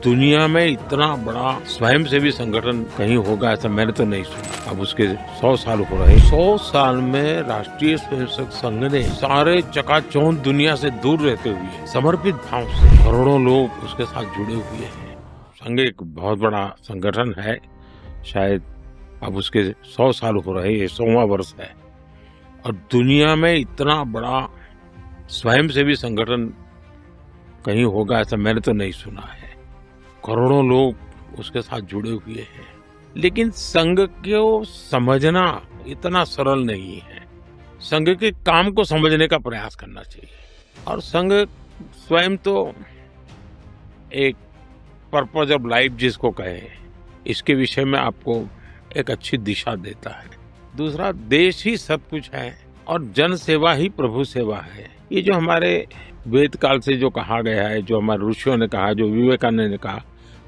दुनिया में इतना बड़ा स्वयंसेवी संगठन कहीं होगा ऐसा मैंने तो नहीं सुना। अब उसके 100 साल हो रहे। 100 साल में राष्ट्रीय स्वयंसेवक संघ ने सारे चकाचौंध दुनिया से दूर रहते हुए समर्पित भाव से करोड़ों लोग उसके साथ जुड़े हुए हैं। संघ एक बहुत बड़ा संगठन है। शायद अब उसके 100 साल हो रहे, ये 100वां वर्ष है और दुनिया में इतना बड़ा स्वयंसेवी संगठन कहीं होगा ऐसा मैंने तो नहीं सुना है। करोड़ों लोग उसके साथ जुड़े हुए हैं, लेकिन संघ को समझना इतना सरल नहीं है। संघ के काम को समझने का प्रयास करना चाहिए और संघ स्वयं तो एक पर्पज ऑफ लाइफ जिसको कहे, इसके विषय में आपको एक अच्छी दिशा देता है। दूसरा, देश ही सब कुछ है और जन सेवा ही प्रभु सेवा है। ये जो हमारे वेद काल से जो कहा गया है, जो हमारे ऋषियों ने कहा, जो विवेकानंद ने कहा,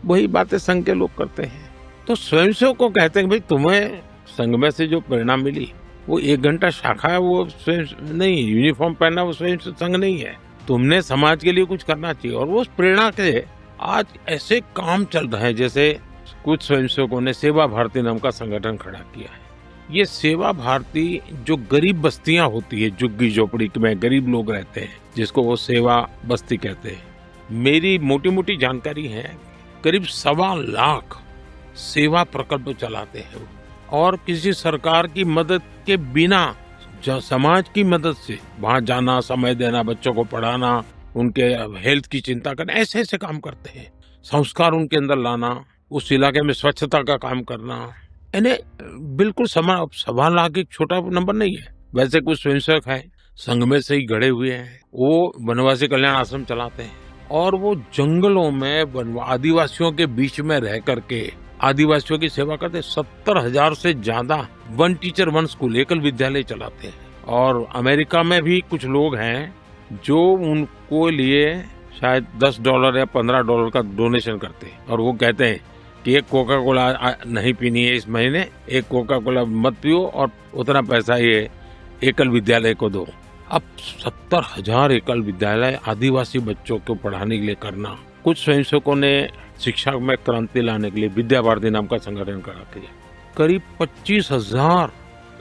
वही बातें संघ के लोग करते हैं। तो स्वयंसेवक को कहते हैं भाई तुम्हें संघ में से जो प्रेरणा मिली वो 1 घंटा शाखा है, वो स्वयं नहीं, यूनिफॉर्म पहनना वो स्वयं संघ नहीं है। तुमने समाज के लिए कुछ करना चाहिए और वो प्रेरणा के आज ऐसे काम चल रहे हैं। जैसे कुछ स्वयंसेवकों ने सेवा भारती नाम का संगठन खड़ा किया है। ये सेवा भारती जो गरीब बस्तियां होती है, झुग्गी झोपड़ी में गरीब लोग रहते हैं, जिसको वो सेवा बस्ती कहते हैं। मेरी मोटी मोटी जानकारी है करीब 1.25 लाख सेवा प्रकल्प चलाते हैं और किसी सरकार की मदद के बिना समाज की मदद से वहां जाना, समय देना, बच्चों को पढ़ाना, उनके हेल्थ की चिंता करना, ऐसे ऐसे काम करते हैं। संस्कार उनके अंदर लाना, उस इलाके में स्वच्छता का काम करना, यानी बिल्कुल 1.25 लाख एक छोटा नंबर नहीं है। वैसे कुछ स्वयंसेवक है संघ में से ही गढ़े हुए हैं, वो वनवासी कल्याण आश्रम चलाते हैं और वो जंगलों में आदिवासियों के बीच में रह करके आदिवासियों की सेवा करते हैं। 70,000 से ज्यादा 1 टीचर 1 स्कूल एकल विद्यालय चलाते हैं। और अमेरिका में भी कुछ लोग हैं जो उनको लिए शायद $10 या $15 का डोनेशन करते हैं और वो कहते हैं कि एक कोका कोला नहीं पीनी है इस महीने, एक कोका कोला मत पियो और उतना पैसा ये एकल विद्यालय को दो। अब 70,000 एकल विद्यालय आदिवासी बच्चों को पढ़ाने के लिए करना। कुछ स्वयंसेवकों ने शिक्षा में क्रांति लाने के लिए विद्या भारती नाम का संगठन करा किया। करीब 25,000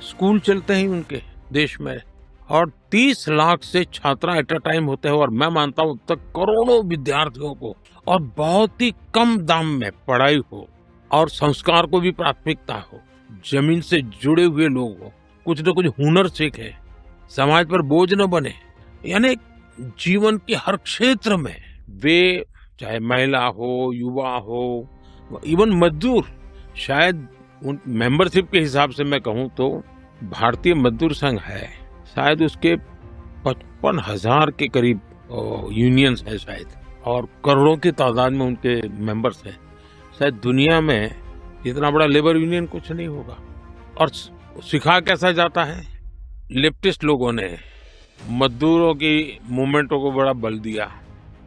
स्कूल चलते हैं उनके देश में और 30 लाख से छात्रा एट अ टाइम होते हैं। और मैं मानता हूं तक करोड़ों विद्यार्थियों को और बहुत ही कम दाम में पढ़ाई हो और संस्कार को भी प्राथमिकता हो, जमीन से जुड़े हुए लोग हो, कुछ न कुछ हुनर सीखे, समाज पर बोझ न बने। यानी जीवन के हर क्षेत्र में वे, चाहे महिला हो, युवा हो, इवन मजदूर, शायद उन मेंबरशिप के हिसाब से मैं कहूं तो भारतीय मजदूर संघ है, शायद उसके 55,000 के करीब यूनियंस है शायद, और करोड़ों की तादाद में उनके मेंबर्स हैं। शायद दुनिया में इतना बड़ा लेबर यूनियन कुछ नहीं होगा। और सिखा कैसा जाता है, लेफ्टिस्ट लोगों ने मजदूरों की मूवमेंटों को बड़ा बल दिया।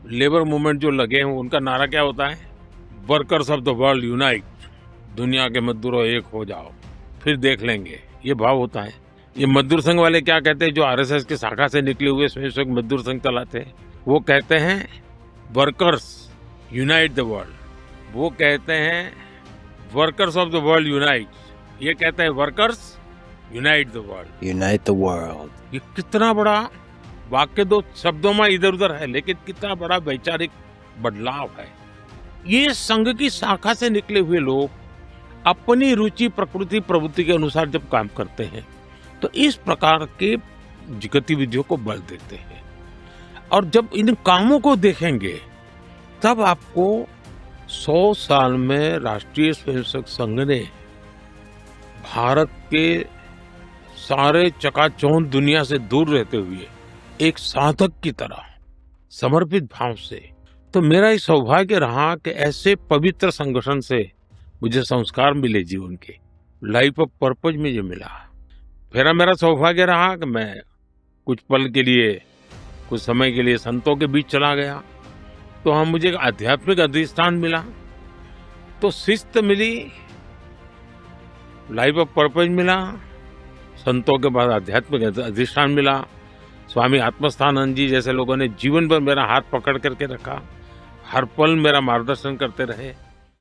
लेबर मूवमेंट जो लगे हैं उनका नारा क्या होता है, workers of the world unite, दुनिया के मजदूरों एक हो जाओ फिर देख लेंगे, ये भाव होता है। ये मजदूर संघ वाले क्या कहते हैं, जो आरएसएस की शाखा से निकले हुए स्वयंसेवक मजदूर संघ चलाते हैं, वो कहते हैं वर्कर्स यूनाइट द वर्ल्ड। वो कहते हैं workers of the world unite, ये कहते हैं workers unite the world. Unite the world. ये कितना बड़ा वाक्य 2 शब्दों में इधर उधर है, लेकिन कितना बड़ा वैचारिक बदलाव है। ये संघ की शाखा से निकले हुए लोग अपनी रुचि, प्रकृति, प्रवृत्ति के अनुसार जब काम करते हैं तो इस प्रकार के गतिविधियों को बल देते हैं। और जब इन कामों को देखेंगे तब आपको 100 साल में राष्ट्रीय स्वयंसेवक संघ ने भारत के सारे चकाचौंध दुनिया से दूर रहते हुए एक साधक की तरह समर्पित भाव से, तो मेरा ये सौभाग्य रहा कि ऐसे पवित्र संगठन से मुझे संस्कार मिले जीवन के, लाइफ ऑफ पर्पज में जो मिला। फिर मेरा सौभाग्य रहा कि मैं कुछ पल के लिए, कुछ समय के लिए संतों के बीच चला गया, तो हम मुझे एक आध्यात्मिक अधिष्ठान मिला, तो शिस्त मिली, लाइफ ऑफ पर्पज मिला, संतों के बाद आध्यात्मिक अधिष्ठान मिला। स्वामी आत्मस्थानंद जी जैसे लोगों ने जीवन भर मेरा हाथ पकड़ करके रखा, हर पल मेरा मार्गदर्शन करते रहे।